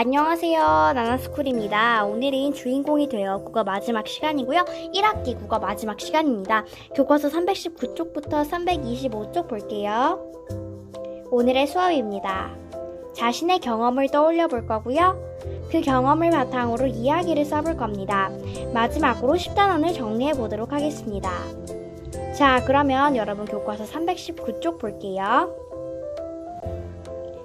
안녕하세요. 나나스쿨입니다. 오늘은 주인공이 되어 국어 마지막 시간이고요. 1학기 국어 마지막 시간입니다. 교과서 319쪽부터 325쪽 볼게요. 오늘의 수업입니다. 자신의 경험을 떠올려 볼 거고요. 그 경험을 바탕으로 이야기를 써볼 겁니다. 마지막으로 10단원을 정리해 보도록 하겠습니다. 자, 그러면 여러분 교과서 319쪽 볼게요.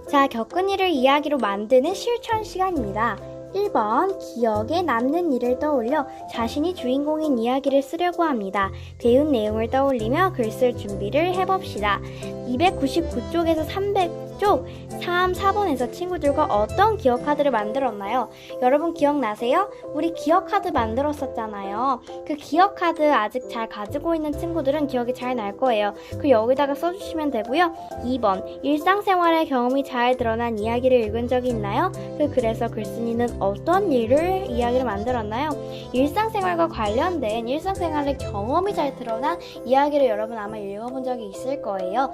자, 겪은 일을 이야기로 만드는 실천 시간입니다. 1번, 기억에 남는 일을 떠올려 자신이 주인공인 이야기를 쓰려고 합니다. 배운 내용을 떠올리며 글 쓸 준비를 해봅시다. 299쪽에서 300쪽 3, 4번에서 친구들과 어떤 기억 카드를 만들었나요? 여러분 기억나세요? 우리 기억 카드 만들었었잖아요. 그 기억 카드 아직 잘 가지고 있는 친구들은 기억이 잘 날 거예요. 그 여기다가 써주시면 되고요. 2번, 일상생활의 경험이 잘 드러난 이야기를 읽은 적이 있나요? 그 글에서 글쓴이는 어떤 일을 이야기를 만들었나요? 일상생활과 관련된 일상생활의 경험이 잘 드러난 이야기를 여러분 아마 읽어본 적이 있을 거예요.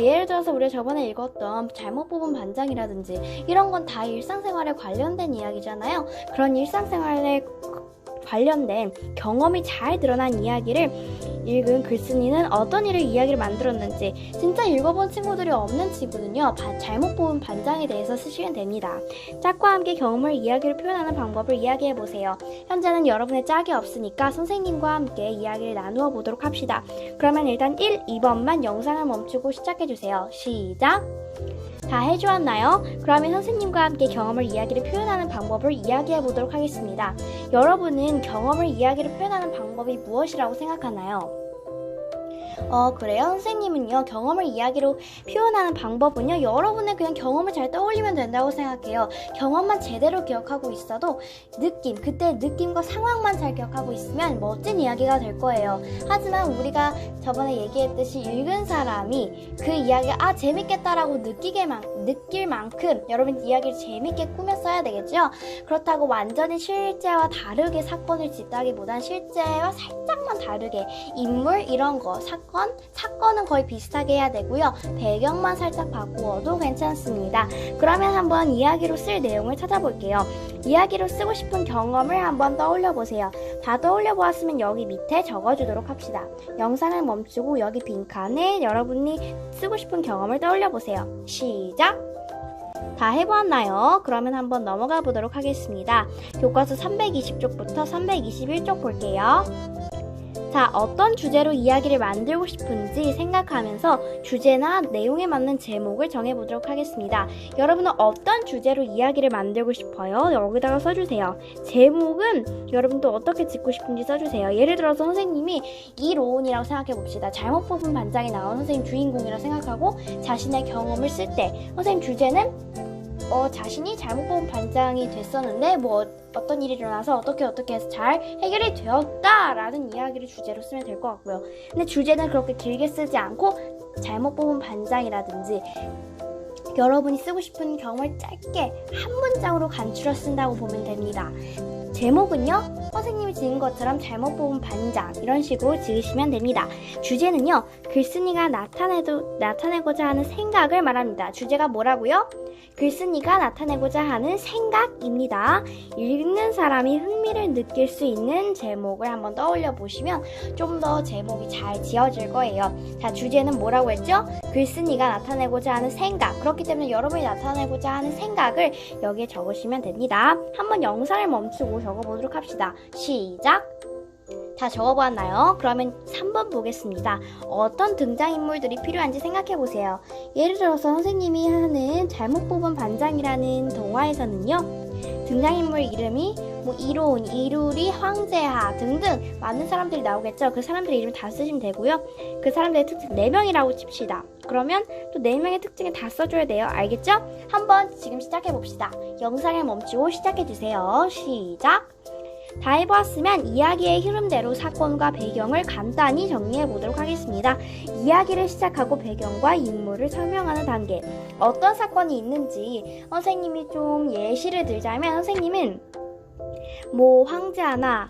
예를 들어서 우리가 저번에 읽었던 잘못 뽑은 반장이라든지 이런 건 다 일상생활에 관련된 이야기잖아요. 그런 일상생활에 관련된 경험이 잘 드러난 이야기를 읽은 글쓴이는 어떤 일을 이야기를 만들었는지 진짜 읽어본 친구들이 없는 친구는요, 잘못 뽑은 반장에 대해서 쓰시면 됩니다. 짝과 함께 경험을 이야기로 표현하는 방법을 이야기해보세요. 현재는 여러분의 짝이 없으니까 선생님과 함께 이야기를 나누어 보도록 합시다. 그러면 일단 1, 2번만 영상을 멈추고 시작해주세요. 시작! 다 해주었나요? 그러면 선생님과 함께 경험을 이야기를 표현하는 방법을 이야기해 보도록 하겠습니다. 여러분은 경험을 이야기로 표현하는 방법이 무엇이라고 생각하나요? 그래요? 선생님은요, 경험을 이야기로 표현하는 방법은요, 여러분의 그냥 경험을 잘 떠올리면 된다고 생각해요. 경험만 제대로 기억하고 있어도 그때 느낌과 상황만 잘 기억하고 있으면 멋진 이야기가 될 거예요. 하지만 우리가 저번에 얘기했듯이 읽은 사람이 그 이야기가 재밌겠다라고 느낄 만큼 여러분 이야기를 재밌게 꾸며 써야 되겠죠? 그렇다고 완전히 실제와 다르게 사건을 짓다기보단 실제와 살짝만 다르게 인물 이런 거, 사건은 거의 비슷하게 해야 되고요. 배경만 살짝 바꾸어도 괜찮습니다. 그러면 한번 이야기로 쓸 내용을 찾아볼게요. 이야기로 쓰고 싶은 경험을 한번 떠올려 보세요. 다 떠올려 보았으면 여기 밑에 적어주도록 합시다. 영상을 멈추고 여기 빈칸에 여러분이 쓰고 싶은 경험을 떠올려 보세요. 시작! 다 해보았나요? 그러면 한번 넘어가 보도록 하겠습니다. 교과서 320쪽부터 321쪽 볼게요. 자, 어떤 주제로 이야기를 만들고 싶은지 생각하면서 주제나 내용에 맞는 제목을 정해보도록 하겠습니다. 여러분은 어떤 주제로 이야기를 만들고 싶어요? 여기다가 써주세요. 제목은 여러분도 어떻게 짓고 싶은지 써주세요. 예를 들어서 선생님이 이로운이라고 생각해봅시다. 잘못 뽑은 반장이 나온 선생님 주인공이라고 생각하고 자신의 경험을 쓸 때 선생님 주제는 자신이 잘못 뽑은 반장이 됐었는데 어떤 일이 일어나서 어떻게 해서 잘 해결이 되었다라는 이야기를 주제로 쓰면 될 것 같고요. 근데 주제는 그렇게 길게 쓰지 않고 잘못 뽑은 반장이라든지 여러분이 쓰고 싶은 경험을 짧게 한 문장으로 간추려 쓴다고 보면 됩니다. 제목은요, 선생님이 지은 것처럼 잘못 뽑은 반장 이런 식으로 지으시면 됩니다. 주제는요, 글쓴이가 나타내고자 하는 생각을 말합니다. 주제가 뭐라고요? 글쓴이가 나타내고자 하는 생각입니다. 읽는 사람이 흥미를 느낄 수 있는 제목을 한번 떠올려 보시면 좀 더 제목이 잘 지어질 거예요. 자, 주제는 뭐라고 했죠? 글쓴이가 나타내고자 하는 생각. 그렇기 때문에 여러분이 나타내고자 하는 생각을 여기에 적으시면 됩니다. 한번 영상을 멈추고 적어보도록 합시다. 시작! 다 적어보았나요? 그러면 3번 보겠습니다. 어떤 등장인물들이 필요한지 생각해보세요. 예를 들어서 선생님이 하는 잘못 뽑은 반장이라는 동화에서는요, 등장인물 이름이 이로운, 이루리, 황제하 등등 많은 사람들이 나오겠죠. 그 사람들의 이름 다 쓰시면 되고요. 그 사람들의 특징 4명이라고 칩시다. 그러면 또 4명의 특징을 다 써줘야 돼요. 알겠죠? 한번 지금 시작해봅시다. 영상을 멈추고 시작해주세요. 시작! 다 해보았으면 이야기의 흐름대로 사건과 배경을 간단히 정리해 보도록 하겠습니다. 이야기를 시작하고 배경과 인물을 설명하는 단계. 어떤 사건이 있는지 선생님이 좀 예시를 들자면 선생님은 황제하나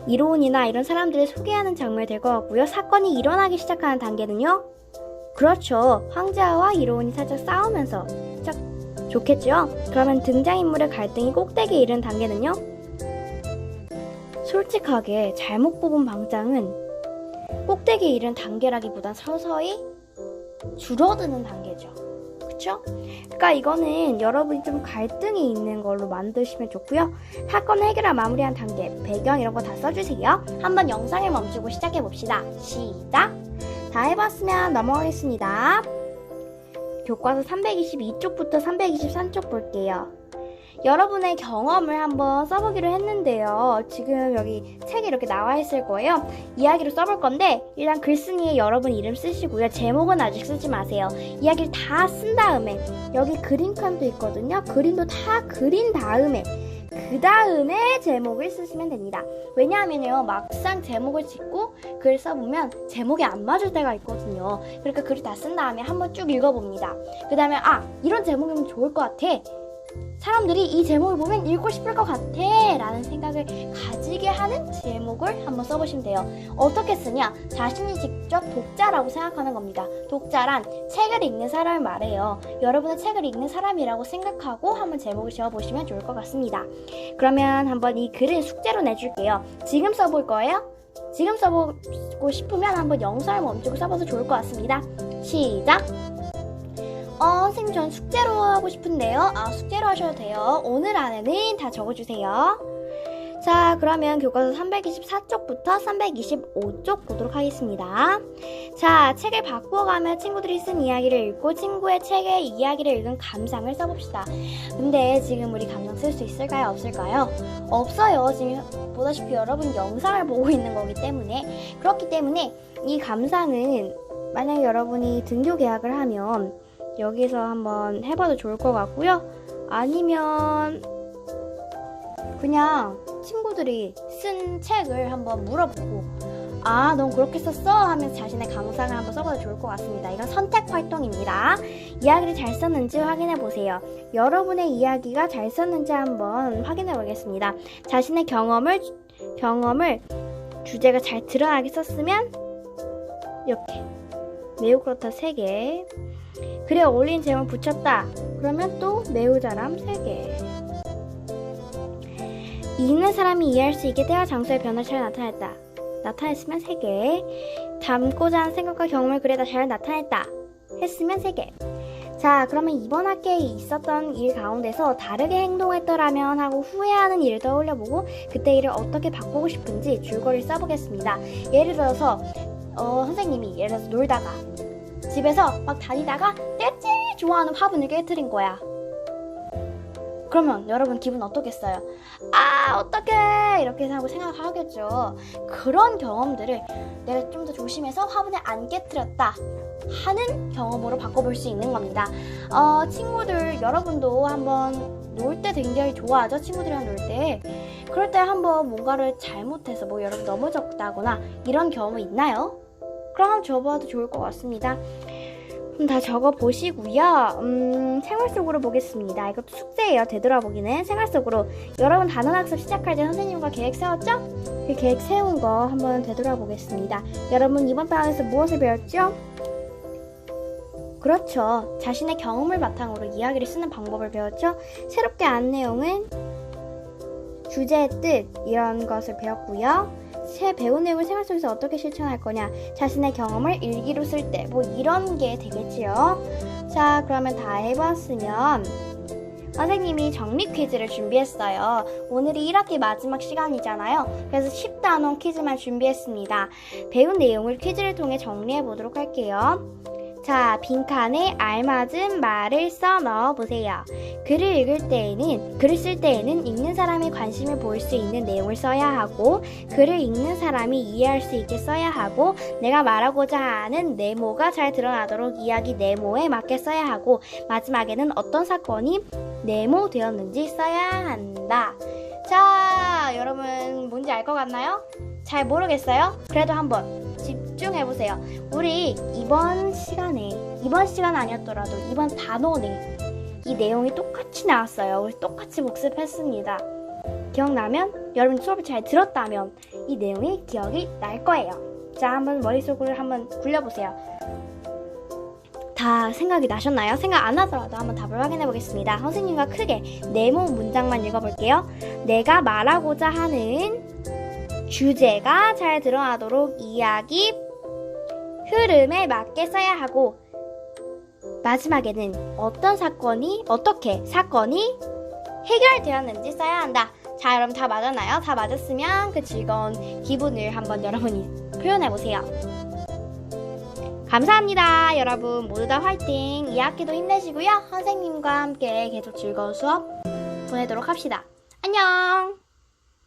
이로운이나 이런 사람들을 소개하는 장면이 될 것 같고요. 사건이 일어나기 시작하는 단계는요, 그렇죠, 황제와 이로운이 살짝 싸우면서 좋겠죠? 그러면 등장인물의 갈등이 꼭대기에 이른 단계는요? 솔직하게 잘못 뽑은 방장은 꼭대기에 이른 단계라기보단 서서히 줄어드는 단계죠. 그쵸? 그러니까 이거는 여러분이 좀 갈등이 있는 걸로 만드시면 좋고요. 사건 해결을 마무리한 단계, 배경 이런 거 다 써주세요. 한번 영상을 멈추고 시작해봅시다. 시작! 다 해봤으면 넘어가겠습니다. 교과서 322쪽부터 323쪽 볼게요. 여러분의 경험을 한번 써보기로 했는데요. 지금 여기 책에 이렇게 나와 있을 거예요. 이야기로 써볼 건데 일단 글쓴이에 여러분 이름 쓰시고요. 제목은 아직 쓰지 마세요. 이야기를 다 쓴 다음에 여기 그림칸도 있거든요. 그림도 다 그린 다음에 그 다음에 제목을 쓰시면 됩니다. 왜냐하면요, 막상 제목을 짓고 글 써보면 제목이 안 맞을 때가 있거든요. 그러니까 글을 다 쓴 다음에 한번 쭉 읽어봅니다. 그 다음에 이런 제목이면 좋을 것 같아, 사람들이 이 제목을 보면 읽고 싶을 것 같아 라는 생각을 가지게 하는 제목을 한번 써보시면 돼요. 어떻게 쓰냐? 자신이 직접 독자라고 생각하는 겁니다. 독자란 책을 읽는 사람을 말해요. 여러분은 책을 읽는 사람이라고 생각하고 한번 제목을 지어보시면 좋을 것 같습니다. 그러면 한번 이 글을 숙제로 내줄게요. 지금 써볼 거예요? 지금 써보고 싶으면 한번 영상을 멈추고 써봐도 좋을 것 같습니다. 시작! 선생님, 전 숙제로 하고 싶은데요. 숙제로 하셔도 돼요. 오늘 안에는 다 적어주세요. 자, 그러면 교과서 324쪽부터 325쪽 보도록 하겠습니다. 자, 책을 바꾸어가며 친구들이 쓴 이야기를 읽고 친구의 책의 이야기를 읽은 감상을 써봅시다. 근데 지금 우리 감상 쓸 수 있을까요? 없을까요? 없어요. 지금 보다시피 여러분 영상을 보고 있는 거기 때문에. 그렇기 때문에 이 감상은 만약에 여러분이 등교 계약을 하면 여기서 한번 해봐도 좋을 것 같고요. 아니면 그냥 친구들이 쓴 책을 한번 물어보고 넌 그렇게 썼어? 하면서 자신의 감상을 한번 써봐도 좋을 것 같습니다. 이건 선택 활동입니다. 이야기를 잘 썼는지 확인해 보세요. 여러분의 이야기가 잘 썼는지 한번 확인해 보겠습니다. 자신의 경험을 주제가 잘 드러나게 썼으면 이렇게 매우 그렇다 3개, 글에 어울린 제목을 붙였다 그러면 또 매우 잘함 3개, 읽는 사람이 이해할 수 있게 때와 장소의 변화를 잘 나타냈으면 3개, 담고자 하는 생각과 경험을 글에다 잘 나타냈다 했으면 3개. 자, 그러면 이번 학기에 있었던 일 가운데서 다르게 행동했더라면 하고 후회하는 일을 떠올려보고 그때 일을 어떻게 바꾸고 싶은지 줄거리를 써보겠습니다. 예를 들어서 선생님이 예를 들어서 놀다가 집에서 막 다니다가 내가 제일 좋아하는 화분을 깨트린 거야. 그러면 여러분 기분 어떻겠어요? 어떡해 이렇게 하고 생각하겠죠. 그런 경험들을 내가 좀 더 조심해서 화분을 안 깨트렸다 하는 경험으로 바꿔볼 수 있는 겁니다. 친구들, 여러분도 한번 놀 때 굉장히 좋아하죠? 친구들이랑 놀 때. 그럴 때 한번 뭔가를 잘못해서 여러분 넘어졌다거나 이런 경험이 있나요? 그럼 한번 적어봐도 좋을 것 같습니다. 다 적어보시고요. 생활 속으로 보겠습니다. 이것도 숙제예요. 되돌아보기는. 생활 속으로. 여러분 단원학습 시작할 때 선생님과 계획 세웠죠? 그 계획 세운 거 한번 되돌아보겠습니다. 여러분 이번 방에서 무엇을 배웠죠? 그렇죠. 자신의 경험을 바탕으로 이야기를 쓰는 방법을 배웠죠? 새롭게 안 내용은 주제의 뜻 이런 것을 배웠고요. 배운 내용을 생활 속에서 어떻게 실천할 거냐, 자신의 경험을 일기로 쓸 때 이런 게 되겠지요. 자, 그러면 다 해봤으면 선생님이 정리 퀴즈를 준비했어요. 오늘이 1학기 마지막 시간이잖아요. 그래서 10단원 퀴즈만 준비했습니다. 배운 내용을 퀴즈를 통해 정리해 보도록 할게요. 자, 빈칸에 알맞은 말을 써 넣어보세요. 글을 쓸 때에는 읽는 사람이 관심을 보일 수 있는 내용을 써야 하고, 글을 읽는 사람이 이해할 수 있게 써야 하고, 내가 말하고자 하는 네모가 잘 드러나도록 이야기 네모에 맞게 써야 하고, 마지막에는 어떤 사건이 네모되었는지 써야 한다. 자, 여러분 뭔지 알 것 같나요? 잘 모르겠어요? 그래도 한번 집중해보세요. 우리 이번 시간 아니었더라도 이번 단원에 이 내용이 똑같이 나왔어요. 우리 똑같이 복습했습니다. 기억나면, 여러분 수업을 잘 들었다면 이 내용이 기억이 날 거예요. 자, 한번 머릿속으로 한번 굴려보세요. 다 다 생각이 나셨나요? 생각 안 나더라도 한번 답을 확인해 보겠습니다. 선생님과 크게 네모 문장만 읽어볼게요. 내가 말하고자 하는 주제가 잘 드러나도록 이야기 흐름에 맞게 써야 하고, 마지막에는 어떻게 사건이 해결되었는지 써야 한다. 자, 여러분 다 맞았나요? 다 맞았으면 그 즐거운 기분을 한번 여러분이 표현해보세요. 감사합니다. 여러분 모두 다 화이팅! 2학기도 힘내시고요. 선생님과 함께 계속 즐거운 수업 보내도록 합시다. 안녕!